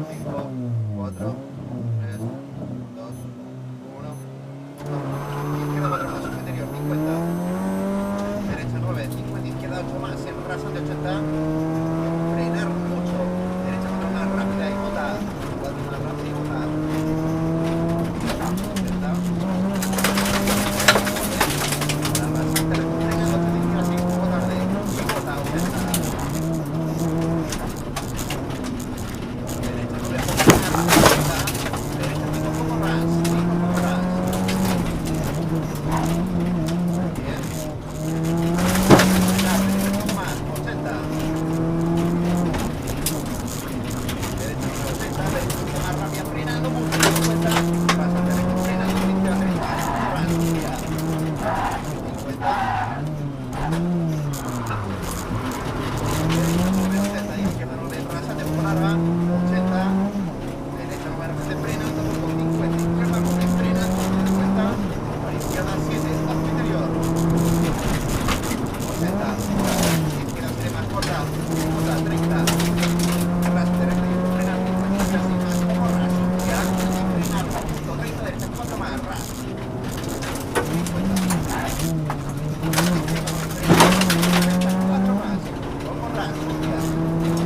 5, 4, 3, 2, 1. Izquierda 4 más, interior 50. Derecha 9, 50, izquierda 8 más, en rasante 80. Frenar mucho. Derecha 4 más, rápida y bota. 4 más, rápida y bota. 80. La rasante, frena 8, izquierda 6, un poco tarde. Y bota 80. Derecha 9, derecha 5, un poco más. 5, un poco más. Bien. Frenar, derecha 5 más, 80. Derecha 80, derecha 5 más rápida, frenando mucho, 50. Pasa derecha, frenando, izquierda 30, ras, izquierda. 50. Derecha 9, 80, izquierda 9, rasante, un poco larga, 80. Derecha 9, rápida, frena, tampoco 50. Izquierda 9, frena, 50. Para izquierda 7, bajo interior. 80. Izquierda 3 más corta, 30. Ras, derecha y frenar, 50, casi más, como ras. Y ahora frenar, 130, derecha 4 más, ras. 50. Derecha 4 más, como ras. 30. Derecha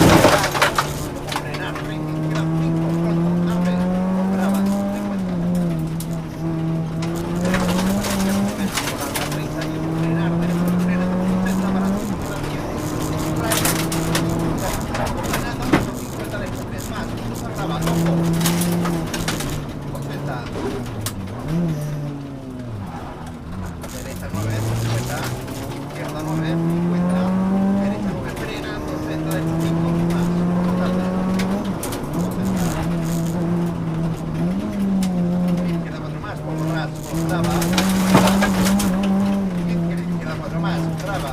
4, frenar, 30, izquierda 5, pronto, hambre, con bravas, 50. Derecha 5 para izquierda 9, con larga 30 y frenar, derecha 9, frena, 50 para 50, 10. Frenando mucho, 50, derecha 3 más, usa brava, ojo. 80. Derecha 9, 50. Izquierda 9, 50. Derecha 9, frenando, 80, derecha 5 más, poco tarde. 80. Izquierda 4 más, poco ras, con brava. Izquierda 4 más, brava.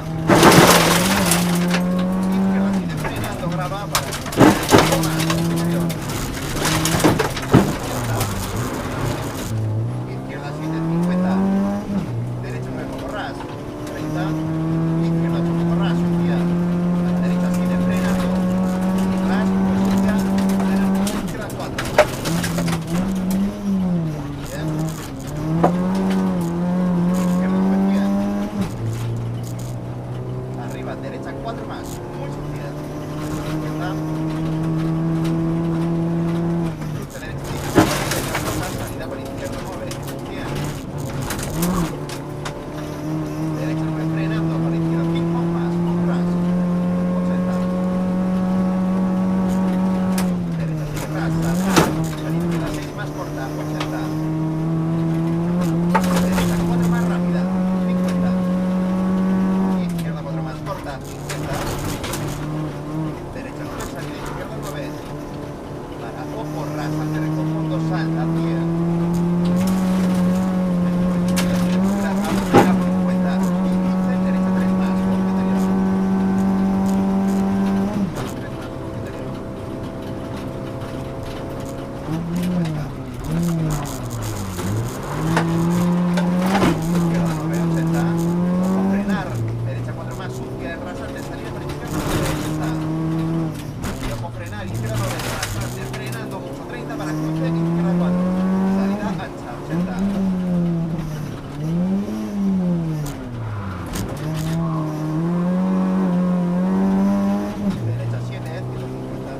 Izquierda 7, frenando, brava, para poco más, interior. Izquierda 7, 50. Derecha 9, poco ras, 30. Izquierda 8, poco ras, subida. A la derecha 7, frenando. Ras, subida. Frenando, izquierda 4. Bien. Izquierda 9, 100. Arriba, derecha 4 más, muy subida. 50. Cruce derecha 5, salida por izquierda 9, 100. Derecha 9, frenando, para izquierda 5 más, con ras, 80. Derecha 7, ras, salida, izquierda 6 más corta, 80. Derecha 4 más rápida, 50. Izquierda 4 más corta, 50. Derecha 9, salida, izquierda 9. Para, ojo, ras, ante recto fondo, salta, 100. Frenando mucho, 30 para cruce, izquierda 4. Salida ancha, 80. Derecha 7, 150.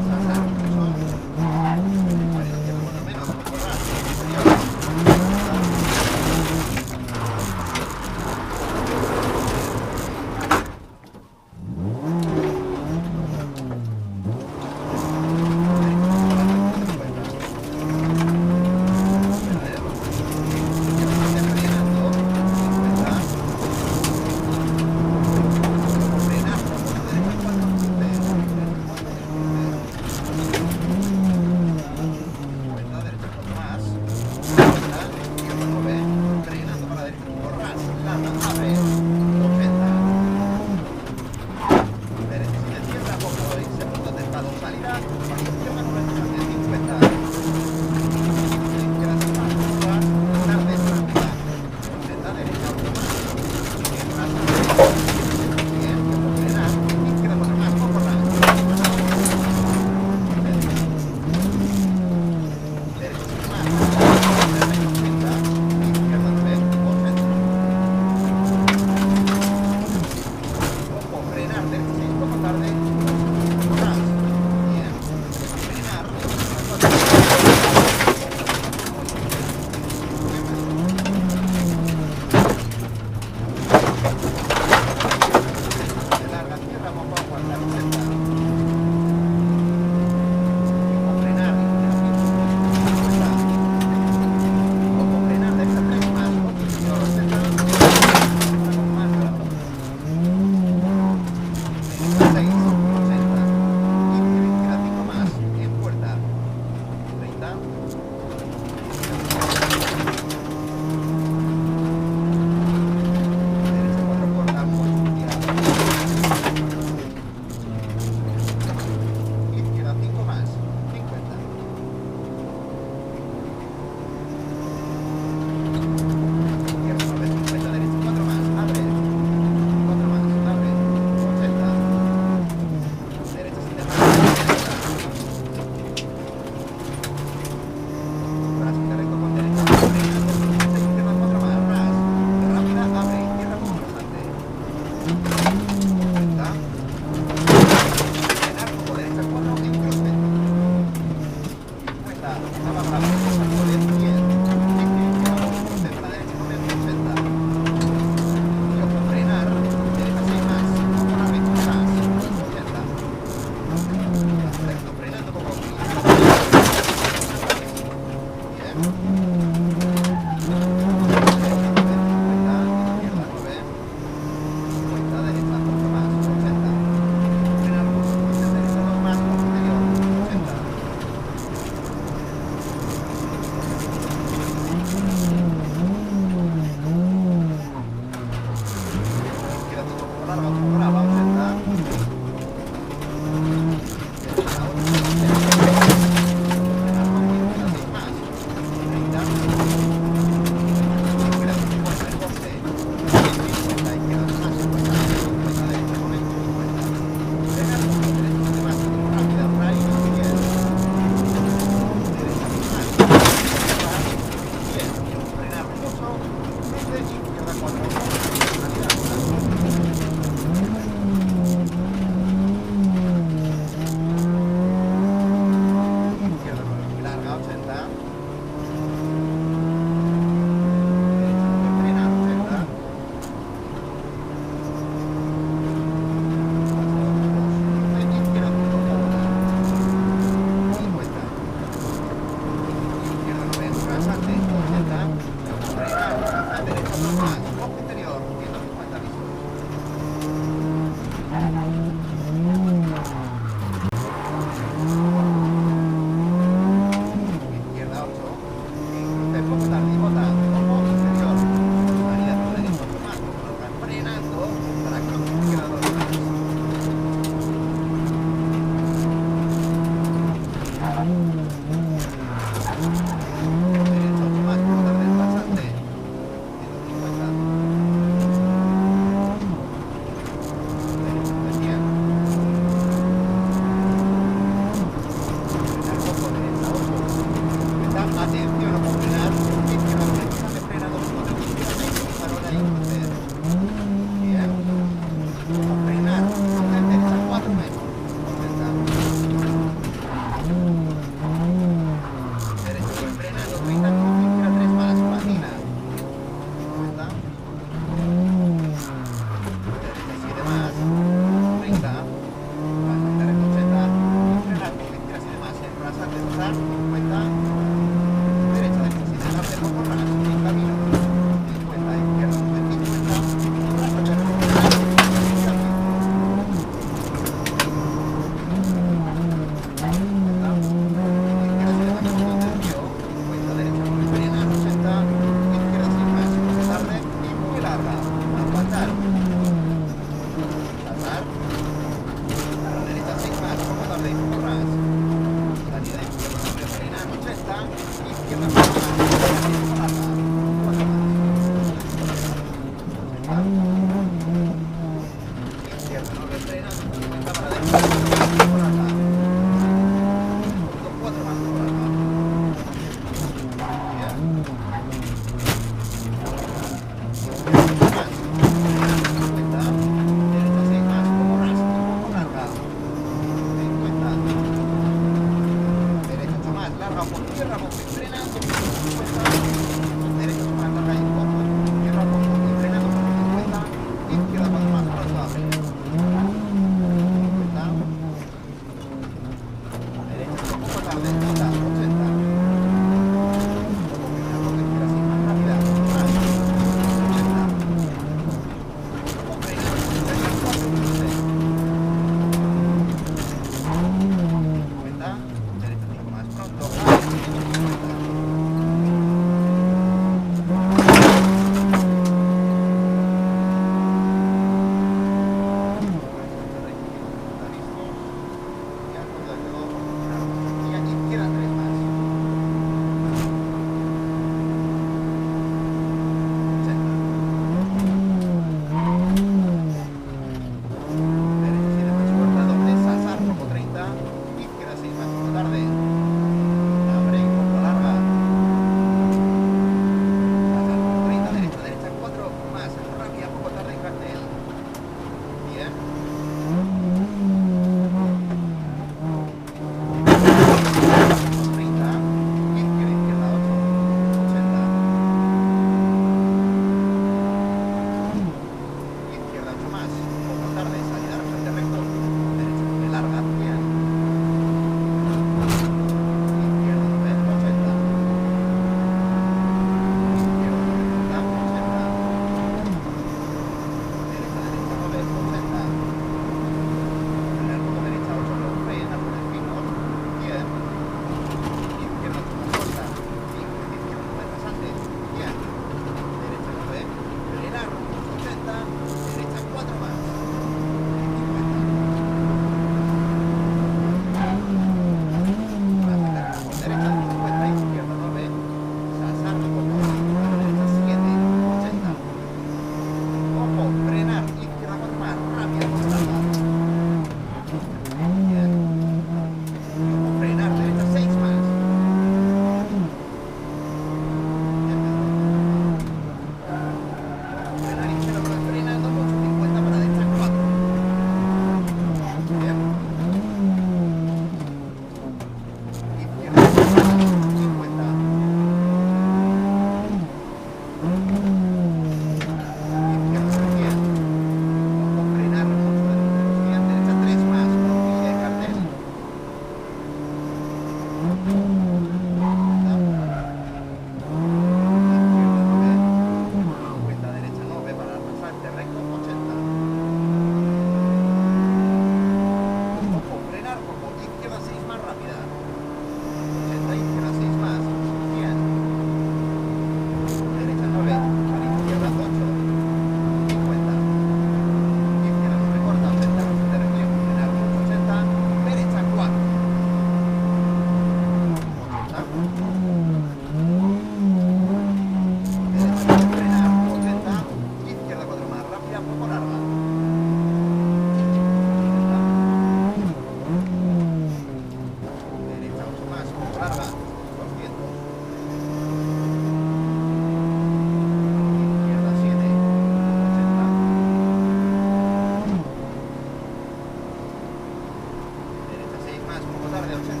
80.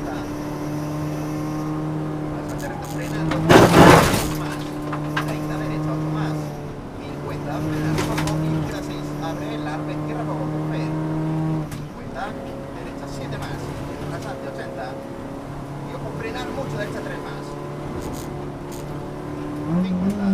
Bastante recto frenando. 8 más. 30 derecha, 8 más. 50, frenando poco. Izquierda 6. Abre, larga, izquierda poco. Coger. 50. Derecha 7 más. Rasante, 80. Y ojo, frenar mucho. Derecha 3 más. 50.